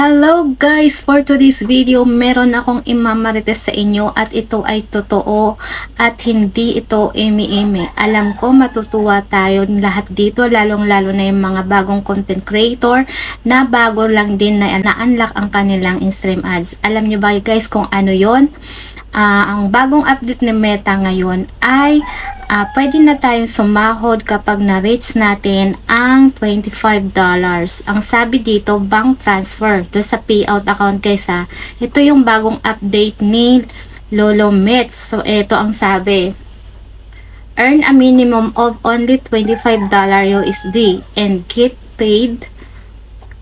Hello guys! For today's video, meron akong imamarites sa inyo at ito ay totoo at hindi ito eme-eme. Alam ko matutuwa tayo lahat dito, lalong-lalo na yung mga bagong content creator na bago lang din na na-unlock ang kanilang in-stream ads. Alam nyo ba guys kung ano yon? Ang bagong update ni Meta ngayon ay pwede na tayong sumahod kapag na-reach natin ang $25. Ang sabi dito, bank transfer do sa payout account guys ha. Ito yung bagong update ni Lolo Mets. So ito ang sabi. Earn a minimum of only $25 USD and get paid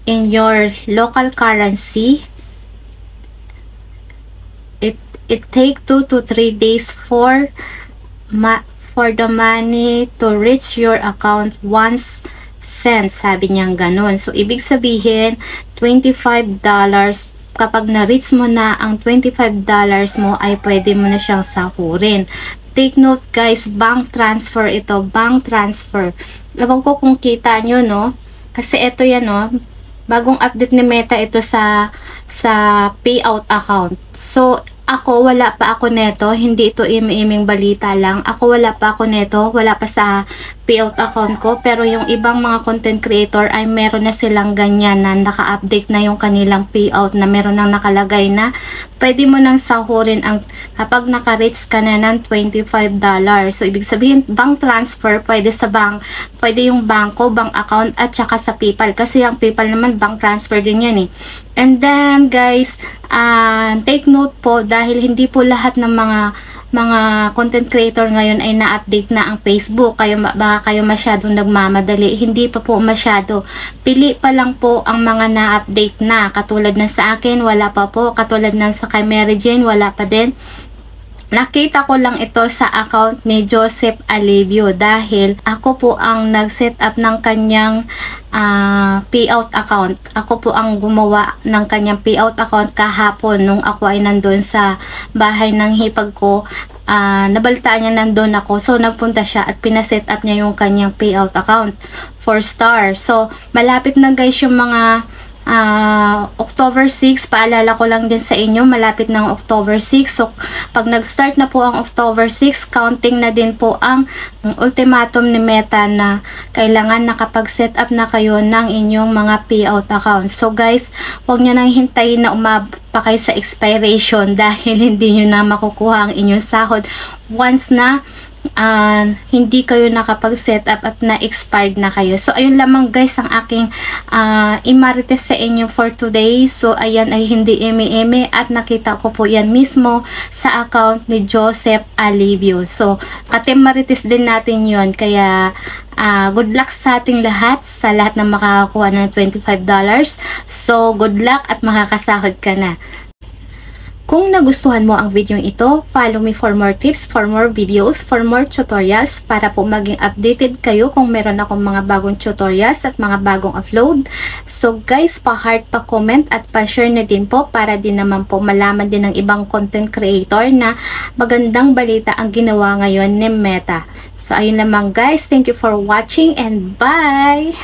in your local currency. It take 2 to 3 days for the money to reach your account once sent. Sabi niyang ganun. So, ibig sabihin, $25 kapag na-reach mo na ang $25 mo ay pwede mo na siyang sahurin. Take note guys, bank transfer ito. Bank transfer. Ewan ko kung kita nyo, no? Kasi ito yan, no? Bagong update ni Meta ito sa payout account. So, wala pa ako neto, hindi ito imi-iming balita lang. Wala pa ako neto, wala pa sa payout account ko, pero yung ibang mga content creator ay meron na silang ganyan na naka-update na yung kanilang payout na meron nang nakalagay na pwede mo nang sahurin ang kapag naka-reach ka na ng $25. So, ibig sabihin, bank transfer, pwede sa bank, pwede yung bangko, bank account, at saka sa PayPal. Kasi ang PayPal naman, bank transfer din yan eh. And then, guys, take note po, dahil hindi po lahat ng mga content creator ngayon ay na-update na ang Facebook. Baka kayo masyadong nagmamadali. Hindi pa po masyado. Pili pa lang po ang mga na-update na. Katulad ng sa akin, wala pa po. Katulad ng sa kay Mary Jane, wala pa din. Nakita ko lang ito sa account ni Joseph Alivio dahil ako po ang nag-set up ng kanyang payout account. Ako po ang gumawa ng kanyang payout account kahapon nung ako ay nandun sa bahay ng hipag ko. Nabalitaan niya nandun ako. So, nagpunta siya at pinaset up niya yung kanyang payout account. 4 star. So, malapit na guys yung mga October 6, paalala ko lang din sa inyo, malapit ng October 6. So, pag nag-start na po ang October 6, counting na din po ang ultimatum ni Meta na kailangan nakapag-set up na kayo ng inyong mga payout account. So, guys, huwag nyo nang hintayin na umabot pa kayo sa expiration dahil hindi nyo na makukuha ang inyong sahod once na hindi kayo nakapag-set up at na-expired na kayo. So, ayun lamang guys ang aking imarites sa inyo for today. So, ayan ay hindi eme-eme at nakita ko po yan mismo sa account ni Joseph Alivio. So, katemarites din natin yon. Kaya, good luck sa ating lahat, sa lahat na makakakuha ng $25. So, good luck at makakasahod ka na. Kung nagustuhan mo ang video ito, follow me for more tips, for more videos, for more tutorials para po maging updated kayo kung meron akong mga bagong tutorials at mga bagong upload. So guys, pa-heart, pa-comment at pa-share na din po para din naman po malaman din ng ibang content creator na magandang balita ang ginawa ngayon ni Meta. So ayun lamang guys, thank you for watching and bye!